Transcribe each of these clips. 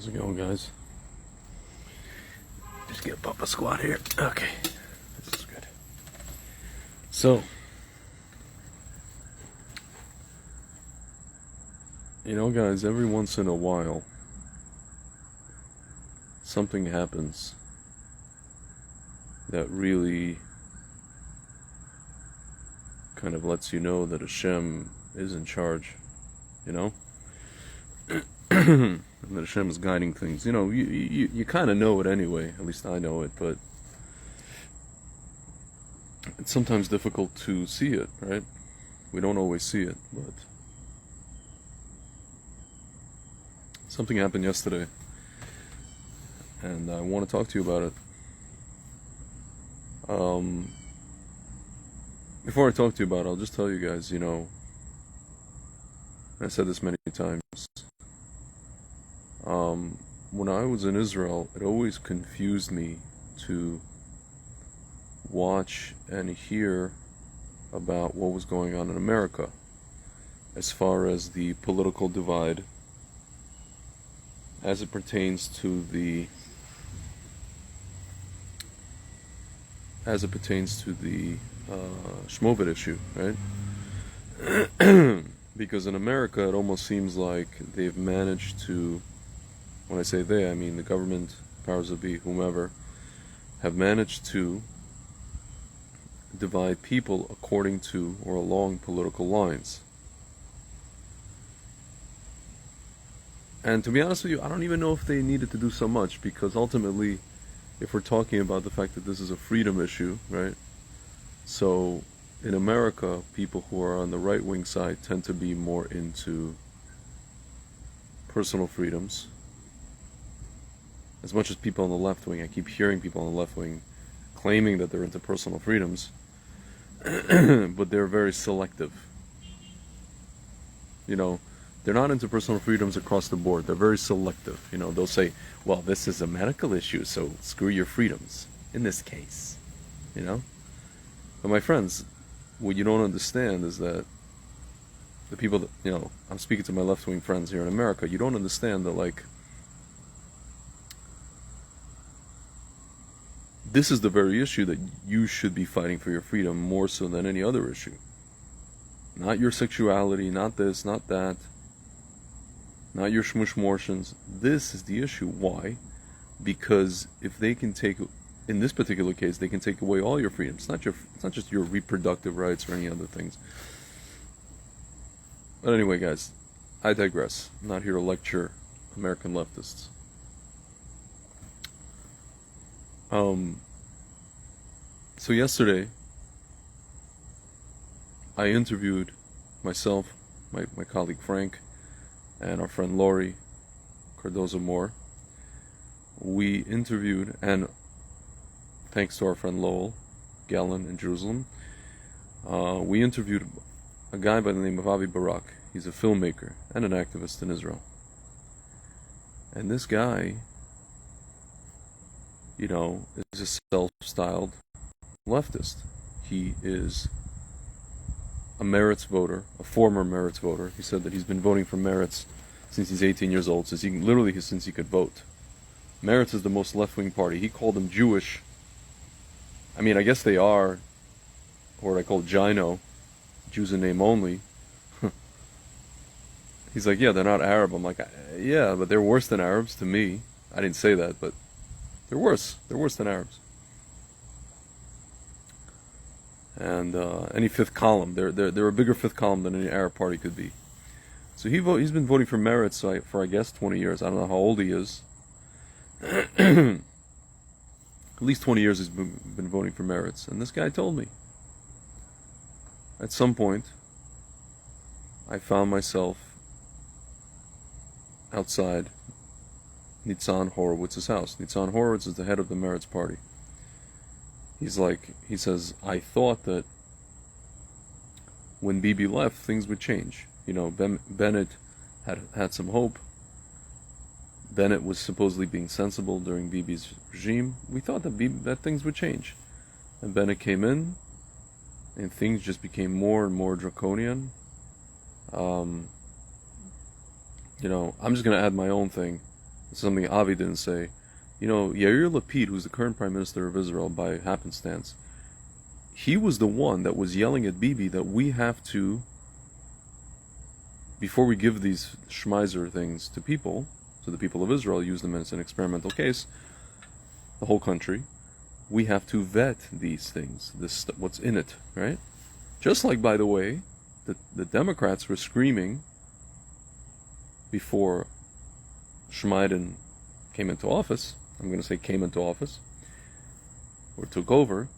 How's it going, guys? Just get Papa squat here. Okay, this is good. So, guys, every once in a while, something happens that really kind of lets you know that Hashem is in charge, you know? And that Hashem is guiding things. You kind of know it anyway, at least I know it, but it's sometimes difficult to see it, right? We don't always see it, but something happened yesterday, and I want to talk to you about it. Before I talk to you about it, I'll just tell you guys, I said this many times, when I was in Israel, it always confused me to watch and hear about what was going on in America as far as the political divide as it pertains to the Shmovit issue, right? Because in America, it almost seems like they've managed to, when I say they, I mean the government, powers that be, whomever, have managed to divide people according to or along political lines. And to be honest with you, I don't even know if they needed to do so much, because ultimately, if we're talking about the fact that this is a freedom issue, right? So in America, people who are on the right-wing side tend to be more into personal freedoms. As much as people on the left wing, I keep hearing people on the left wing claiming that they're into personal freedoms, but they're very selective. They're not into personal freedoms across the board. They're very selective. They'll say, well, this is a medical issue, so screw your freedoms in this case. But my friends, what you don't understand is that the people that, I'm speaking to my left-wing friends here in America, you don't understand that, this is the very issue that you should be fighting for your freedom more so than any other issue. Not your sexuality, not this, not that, not your shmushmorshins. This is the issue. Why? Because if they can take, in this particular case, they can take away all your freedoms. It's not just your reproductive rights or any other things. But anyway, guys, I digress. I'm not here to lecture American leftists. So yesterday, I interviewed myself, my colleague Frank, and our friend Lori Cardozo Moore. We interviewed, and thanks to our friend Lowell Gallen in Jerusalem, we interviewed a guy by the name of Avi Barak. He's a filmmaker and an activist in Israel. And this guy, is a self-styled leftist. He is a Meretz voter, a former Meretz voter. He said that he's been voting for Meretz since he's 18 years old, since he could vote. Meretz is the most left-wing party. He called them Jewish. I mean, I guess they are, or what I call Gino, Jews in name only. He's like, yeah, they're not Arab. I'm like, yeah, but they're worse than Arabs to me. I didn't say that, but they're worse. They're worse than Arabs. And any fifth column, they're a bigger fifth column than any Arab party could be. So he's been voting for Meretz for I guess 20 years. I don't know how old he is. At least 20 years he's been voting for Meretz. And this guy told me, at some point, I found myself outside Nitzan Horowitz's house. Nitzan Horowitz is the head of the Meretz party. He says, I thought that when Bibi left, things would change. Bennett had some hope. Bennett was supposedly being sensible during Bibi's regime. We thought that things would change. And Bennett came in, and things just became more and more draconian. I'm just going to add my own thing. It's something Avi didn't say. You know, Yair Lapid, who's the current Prime Minister of Israel by happenstance, he was the one that was yelling at Bibi that we have to, before we give these Schmeiser things to people, to the people of Israel, use them as an experimental case, the whole country, we have to vet these things, this what's in it, right? Just like, by the way, the Democrats were screaming before Schmeiden came into office, I'm going to say came into office, or took over,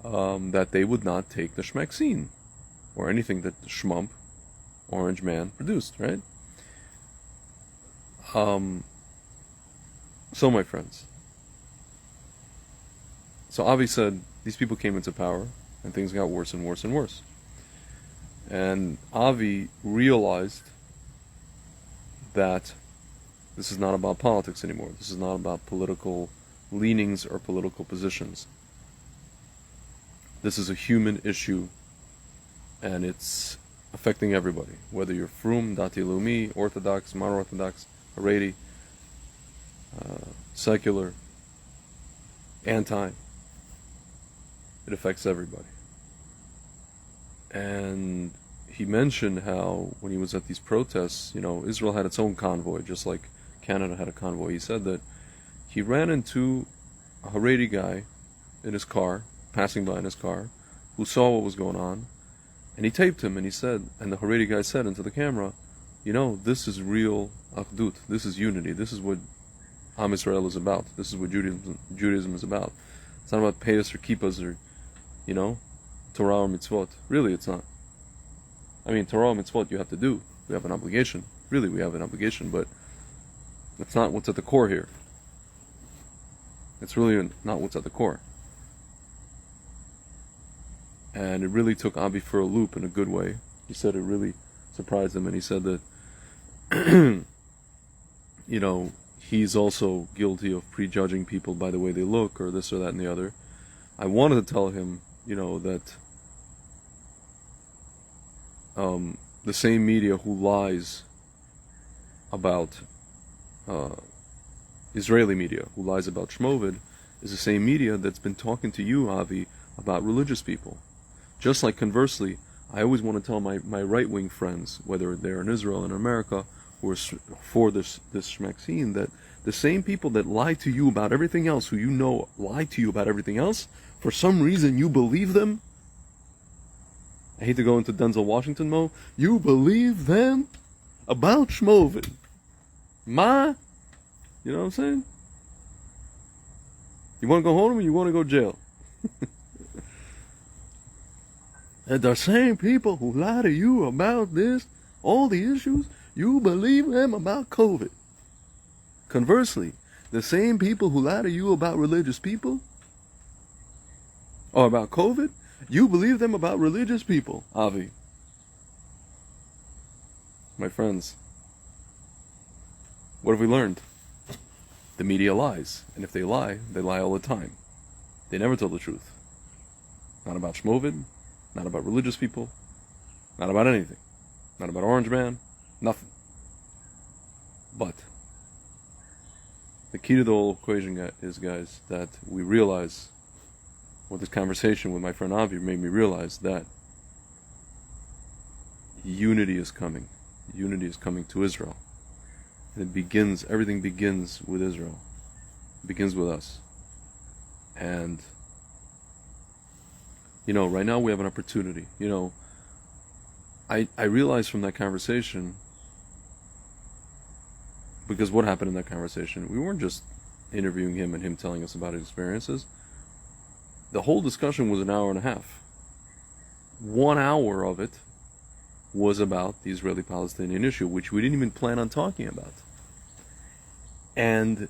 that they would not take the Schmeckzine, or anything that the Schmump, Orange Man, produced, right? So, my friends, so Avi said these people came into power and things got worse and worse and worse. And Avi realized that this is not about politics anymore. This is not about political leanings or political positions. This is a human issue, and it's affecting everybody, whether you're Frum, Dati Leumi, Orthodox, Modern Orthodox, Haredi, secular, anti. It affects everybody. And he mentioned how when he was at these protests, you know, Israel had its own convoy, just like Canada had a convoy. He said that he ran into a Haredi guy in his car, passing by in his car, who saw what was going on, and he taped him, and he said, and the Haredi guy said into the camera, you know, this is real Achdut, this is unity, this is what Am Israel is about, this is what Judaism is about. It's not about payas or kippas or, you know, Torah or mitzvot. Really, it's not. I mean, Torah or mitzvot you have to do. We have an obligation. Really, we have an obligation, but it's not what's at the core here. It's really not what's at the core. And it really took Avi for a loop in a good way. He said it really surprised him, and he said that, you know, he's also guilty of prejudging people by the way they look, or this or that and the other. I wanted to tell him, you know, that the same media who lies about Israeli media, who lies about Shmovid, is the same media that's been talking to you, Avi, about religious people. Just like conversely, I always want to tell my right-wing friends, whether they're in Israel and America, who are for this Schmeckzine, that the same people that lie to you about everything else, who you know lie to you about everything else, for some reason you believe them. I hate to go into Denzel Washington mode. You believe them about Shmovid. Ma? You know what I'm saying? You want to go home or you want to go jail? And the same people who lie to you about this, all the issues, you believe them about COVID. Conversely, the same people who lie to you about religious people, or about COVID, you believe them about religious people, Avi. My friends, what have we learned? The media lies, and if they lie all the time. They never tell the truth. Not about Shmovid, not about religious people, not about anything. Not about Orange Man, nothing. But the key to the whole equation is, guys, that we realize, with this conversation with my friend Avi made me realize that unity is coming. Unity is coming to Israel. And everything begins with Israel. It begins with us. And, you know, right now we have an opportunity. You know, I realized from that conversation, because what happened in that conversation, we weren't just interviewing him and him telling us about his experiences. The whole discussion was an hour and a half. 1 hour of it was about the Israeli-Palestinian issue, which we didn't even plan on talking about. And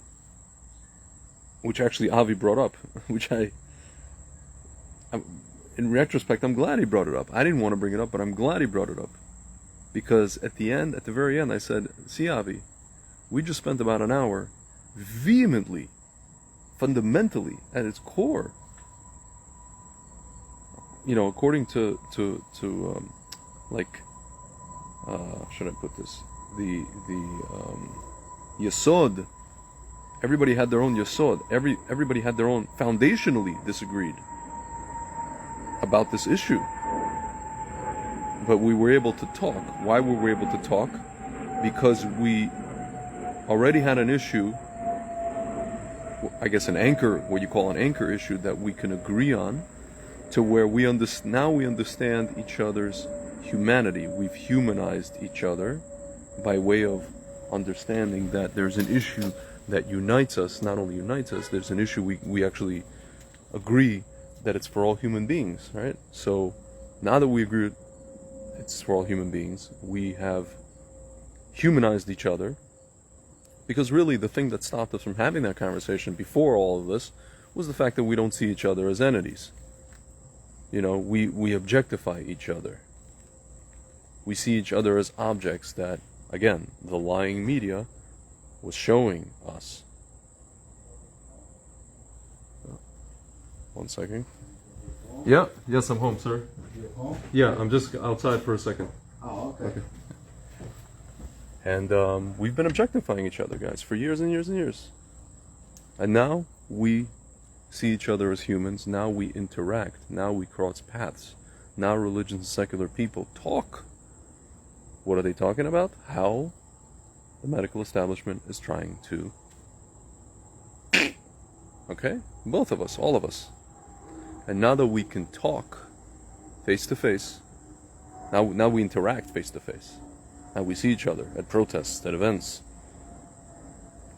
which actually Avi brought up, which in retrospect, I'm glad he brought it up. I didn't want to bring it up, but I'm glad he brought it up. Because at the very end, I said, see, Avi, we just spent about an hour vehemently, fundamentally, at its core, you know, according to should I put this? Yesod. Everybody had their own yesod. Everybody had their own foundationally disagreed about this issue. But we were able to talk. Why were we able to talk? Because we already had an issue, I guess an anchor, what you call an anchor issue that we can agree on, to where now we understand each other's humanity. We've humanized each other by way of understanding that there's an issue that unites us. Not only unites us, there's an issue we actually agree that it's for all human beings, right? So now that we agree it's for all human beings, we have humanized each other, because really the thing that stopped us from having that conversation before all of this was the fact that we don't see each other as entities. You know, we objectify each other. We see each other as objects that, again, the lying media was showing us. One second. Yeah, yes, I'm home, sir. You're home? Yeah, I'm just outside for a second. Oh, okay. And we've been objectifying each other, guys, for years and years and years. And now we see each other as humans. Now we interact. Now we cross paths. Now religious and secular people talk. What are they talking about? How the medical establishment is trying to... Okay? Both of us, all of us. And now that we can talk face to face, now we interact face to face. Now we see each other at protests, at events.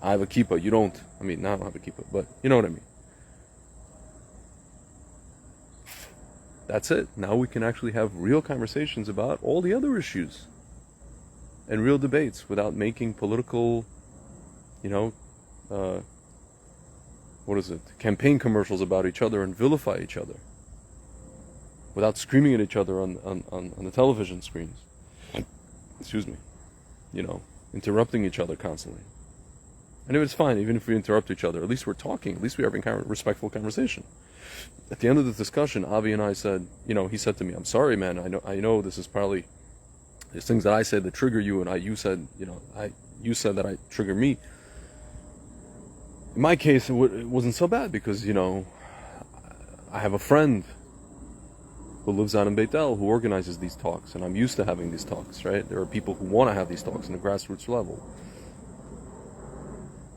I have a kippah, you don't. I mean, now I don't have a kippah, but you know what I mean. That's it. Now we can actually have real conversations about all the other issues and real debates without making political, campaign commercials about each other and vilify each other, without screaming at each other on the television screens. Excuse me. Interrupting each other constantly. And it was fine, even if we interrupt each other. At least we're talking. At least we're having a respectful conversation. At the end of the discussion, Avi and I said, he said to me, "I'm sorry, man. I know this is probably, there's things that I said that trigger you, and you said that I trigger me. In my case, it wasn't so bad because, I have a friend who lives out in Beit El who organizes these talks, and I'm used to having these talks, right? There are people who want to have these talks on the grassroots level.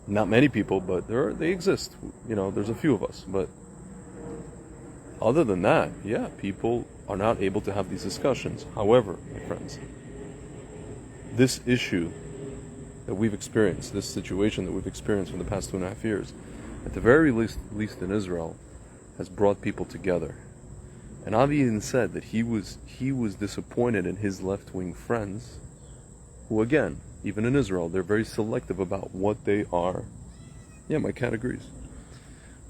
Not many people, but they exist. There's a few of us, but other than that, yeah, people are not able to have these discussions. However, my friends, this issue that we've experienced, this situation that we've experienced for the past 2.5 years, at the very least in Israel, has brought people together. And Avi even said that he was disappointed in his left-wing friends, who again, even in Israel, they're very selective about what they are. Yeah, my cat agrees.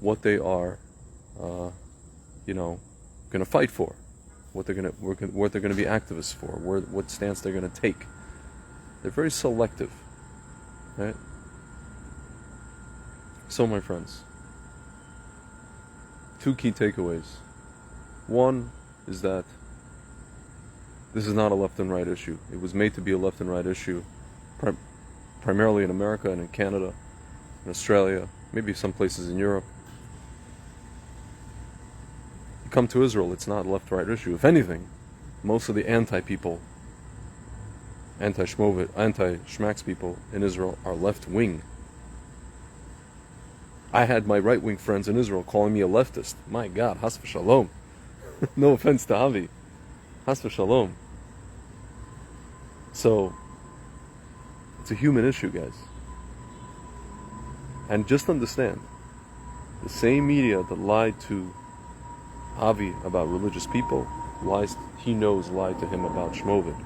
What they are, going to fight for, what they're going to be activists for, what stance they're going to take. They're very selective, right? So, my friends, 2 key takeaways. One is that this is not a left and right issue. It was made to be a left and right issue, primarily in America and in Canada, in Australia, maybe some places in Europe. You come to Israel, it's not a left-right issue. If anything, most of the anti-people, anti-Shmovit, anti-Shmacks people in Israel are left-wing. I had my right-wing friends in Israel calling me a leftist. My God, has v'shalom. No offense to Avi. Has v'shalom. So, it's a human issue, guys. And just understand, the same media that lied to Avi about religious people, he knows lied to him about Shmovit.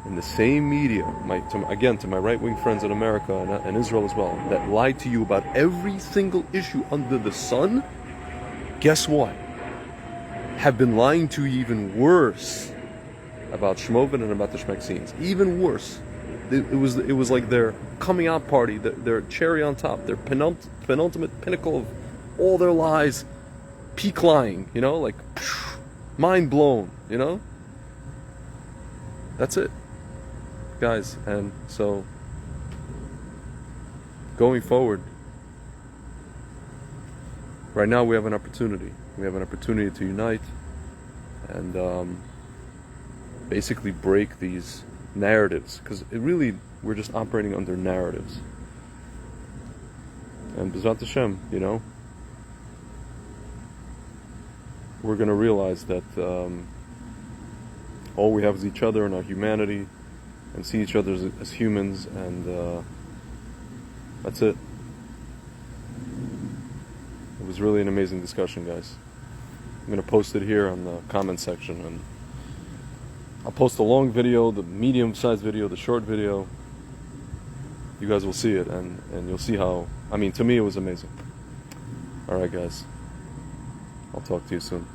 And the same media, to my right-wing friends in America and Israel as well, that lied to you about every single issue under the sun, guess what? Have been lying to you even worse about Shmovit and about the Shmeksins. Even worse. It was like their coming out party, their cherry on top, their penultimate pinnacle of all their lies, peak lying, like mind blown, That's it, guys. And so going forward, right now we have an opportunity. We have an opportunity to unite and basically break these narratives, because we're just operating under narratives. And B'ezrat Hashem, we're going to realize that all we have is each other and our humanity, and see each other as humans, and that's it. It was really an amazing discussion, guys. I'm going to post it here on the comment section, and I'll post a long video, the medium-sized video, the short video. You guys will see it, and you'll see how, to me it was amazing. Alright guys, I'll talk to you soon.